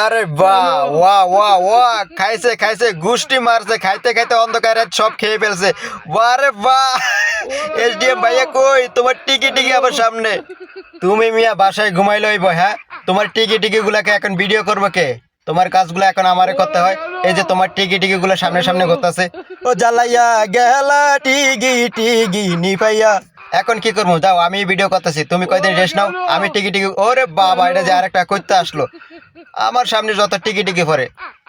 আরে বাহ, ওয়া ওয়া ওয়া, খাইছে খাইছে, গুষ্টি মারছে, খাইতে খাইতে অন্ধকারে সব খেয়ে ফেলছে। আরে বাহ, এসডিএম ভাইয়া কই তোমার টিকি টিকি আবার সামনে? তুমি মিয়া বাসায় ঘুমাইলে হইব? হ্যাঁ, তোমার টিকি টিকি গুলাকে এখন ভিডিও করবো কে? তোমার কাজগুলো এখন আমারে করতে হয়। এই যে তোমার টিকি টিকি গুলো সামনে সামনে ঘুরতেছে। ও জ্বালাইয়া গেলা টিগি টিগি নিপাইয়া। এখন কি করবো? যাও, আমি ভিডিও করতেছি, তুমি কয়দিন রেস্ট নাও, আমি টিকি টিকি। ওরে বাবা, এটা যে আরেকটা করতে আসলো আমার সামনে, যত টিকি টিকি পরে।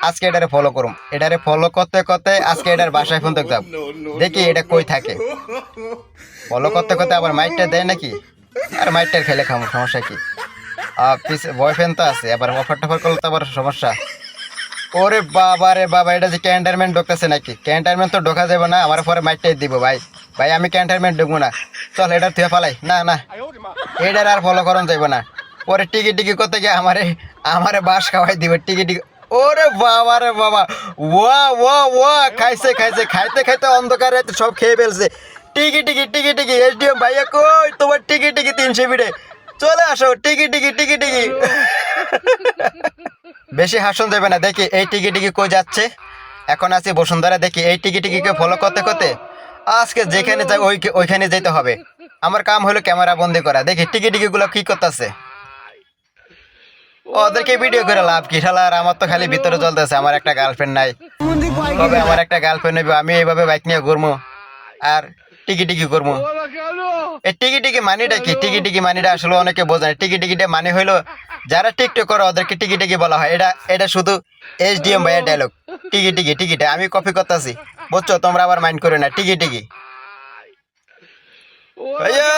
আজকে এটারে ফলো করুম, এটারে ফলো করতে করতে আজকে এটার বাসায় ফোন তো যাব, দেখি এটা কই থাকে। ফলো করতে করতে আবার মাইটটা দেয় নাকি? আর মাইটটার খেলে খামো, সমস্যা কি? বয়ফ্রেন্ড তো আছে, আবার অফার টফার করলে তো আবার সমস্যা। ওরে বাবা রে বাবা, এটা যে ক্যান্টারমেন্ট ঢোকতেছে নাকি? ক্যান্টারমেন্ট তো ঢোকা যাবে না, আমার পরে মাইটটাই দিব। ভাই ভাই, আমি ক্যান্টারমেন্ট ঢুকবো না। চল, এটার থুয়ে ফালাই। না না, এটার আর ফলো করন যাইব না। পরে টিকি টিকি করতে গিয়ে আমারে আমারে বাস খাওয়াই দিব টিকি টিকি। ওরে বাবা রে বাবা, ওয়া ওয়া ওয়া, খাইছে খাইছে, খাইতে খাইতে অন্ধকারে সব খেয়ে ফেলছে। টিকি টিকি টিকি টিকি, এসডিএম ভাইয়া কই তোমার টিকি টিকি 300 ফিটে? চলে আসো, টিকি টিকি টিকি টিকি। বেশি হাসন যাবে না। দেখি এই টিকি টিকি কই যাচ্ছে। এখন আছি বসুন্ধরা, দেখি এই টিকি টিকিকে ফলো করতে করতে আজকে যেখানে যাই ওইখানে যেতে হবে। আমার কাম হলো ক্যামেরা বন্দি করা। দেখি টিকি টিকি গুলো কি করতেছে। ওদেরকে ভিডিও করে লাভ কি? শালার আমার তো খালি ভিতরে জ্বলতেছে, আমার একটা গার্লফ্রেন্ড নাই। কবে আমার একটা গার্লফ্রেন্ড হইবে? আমি এইভাবে বাইক নিয়ে ঘুরবো আর টিকি টিকি করবো। এই টিকি টিকি মানিটা কি? টিকি টিকি মানিটা আসলে অনেকে বোঝে না। টিকি টিকিটা মানে হইলো যারা টিকটক করে ওদেরকে টিকি টিকি বলা হয়। এটা এটা শুধু এসডিএম ভাইয়ের ডায়লগ। টিকি টিকি টিকিটা আমি কপি করতেছি, বুঝছো? তোমরা আবার মাইন্ড করো না। টিকি টিকি ভাইয়া,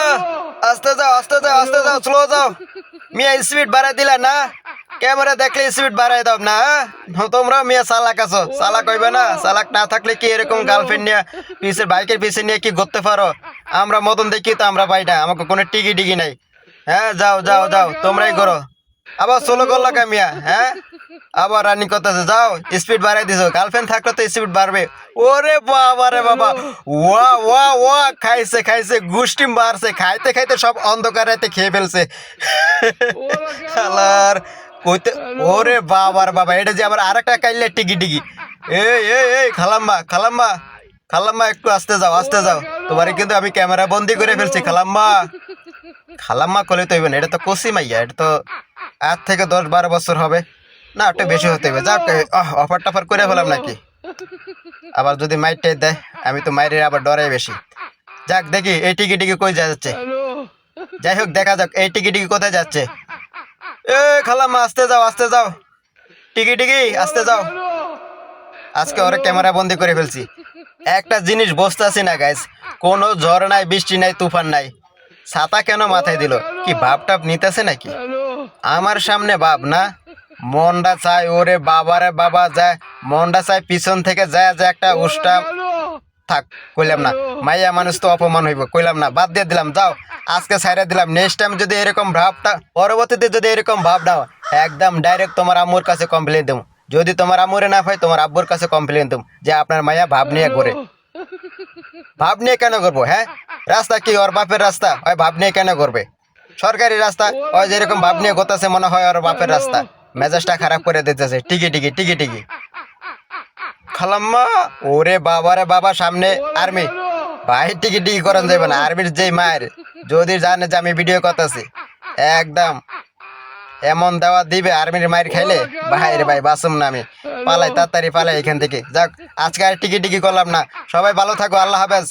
আস্তে যাও আস্তে যাও আস্তে যাও, স্লো যাও। মিয়া স্পিড বাড়াই দিলা না? ক্যামেরা দেখলে স্পিড বাড়াই দাও না? তোমরা মিয়া চালাক আছো। চালাক হইবে না? চালাক না থাকলে কি এরকম গার্লফ্রেন্ড নিয়ে পিছে, বাইকের পিছে নিয়ে কি করতে পারো? আমরা মতন দেখি তো আমরা পাই না, আমাকে কোনো টিকি টিকি নাই। হ্যাঁ, যাও যাও যাও, তোমরাই করো। আবার সোলো করলা কা মিয়া? হ্যাঁ, আবার রানিং করতেছে। যাও, স্পিড বাড়াই দিছো। গার্লফ্রেন্ড থাকলে তো স্পিড বাড়বে। ওরে বাবা রে বাবা, ওয়া ওয়া ওয়া, খাইছে খাইছে, গুষ্টি মারছে, খাইতে খাইতে সব অন্ধকারেতে খেয়ে ফেলছে। শালার কইতে। ওরে বাবা রে বাবা, এটা যে আবার আরেকটা কাইলে টিকি টিকি। এই এই এই, খালাম্মা খালাম্মা খালাম্মা, একটু আস্তে যাও আস্তে যাও। তোমারে কিন্তু আমি ক্যামেরা বন্দি করে ফেলছি। খালাম্মা খালাম্মা কলে তো হইবে না, এটা তো কসি মাইয়া, এটা তো আজ থেকে 10-12 বছর হবে না, একটু বেশি হতে হবে। যাক, অফার টফার করে ফেলাম নাকি? আবার যদি মাইরটাই দেয়, আমি তো মাইরের আবার ডরাই বেশি। যাক, দেখি এই টিকি টিকি কই যাচ্ছে। যাই হোক, দেখা যাক এই টিকি টিকি কোথায় যাচ্ছে। এ খালাম্মা, আস্তে যাও আস্তে যাও, টিকি টিকি আস্তে যাও। আজকে ওরা ক্যামেরা বন্দি করে ফেলছি। একটা জিনিস বুঝতেছি না গাইস, কোনো ঝড় নাই, বৃষ্টি নাই, তুফান নাই, ছাতা কেন মাথায় দিল? কি ভাব টাপ নিতেছে নাকি? আমার সামনে ভাব না, মনটা চায় ওরে বাবারে বাবা, যায় মনটা চায় পিছন থেকে যায় যে একটা উষ্টা। থাক, কইলাম না। মাইয়া মানুষ তো অপমান হইব, কইলাম না, বাদ দিয়ে দিলাম। যাও, আজকে ছাইরা দিলাম। নেক্সট টাইম যদি এরকম ভাবটা, পরবর্তীতে যদি এরকম ভাব দাও, একদম ডাইরেক্ট তোমার আম্মুর কাছে কমপ্লেন দেবো। যদি তোমার আম্মুরে না হয়, তোমার আব্বুর কাছে কমপ্লেন দেবো যে আপনার মাইয়া ভাব নিয়ে ঘুরে। ভাব নিয়ে কেন করবো? হ্যাঁ, রাস্তা কি ওর বাপের রাস্তা? ওই ভাব নিয়ে কেন করবে? সরকারি রাস্তা, ওই যেরকম ভাব নিয়ে গোতাছে মনে হয় ওর বাপের রাস্তা। মেজাজটা খারাপ করে দিতেছে। টিকি টিকি টিকি টিকি। খালাম্মা, ওরে বাবা রে বাবা, সামনে আর্মি। ভাই, টিকি টিকি করান যাবে না। আর্মির যেই মায়ের যদি জানে যে আমি ভিডিও করতেছি, একদম এমন দেওয়া দিবে আর্মির মায়ের খাইলে, ভাই রে ভাই, বাসুম না আমি। পালাই, তাড়াতাড়ি পালাই এখান থেকে। যাক, আজকে আর টিকি টিকি করলাম না। সবাই ভালো থাকো, আল্লাহ হাফেজ।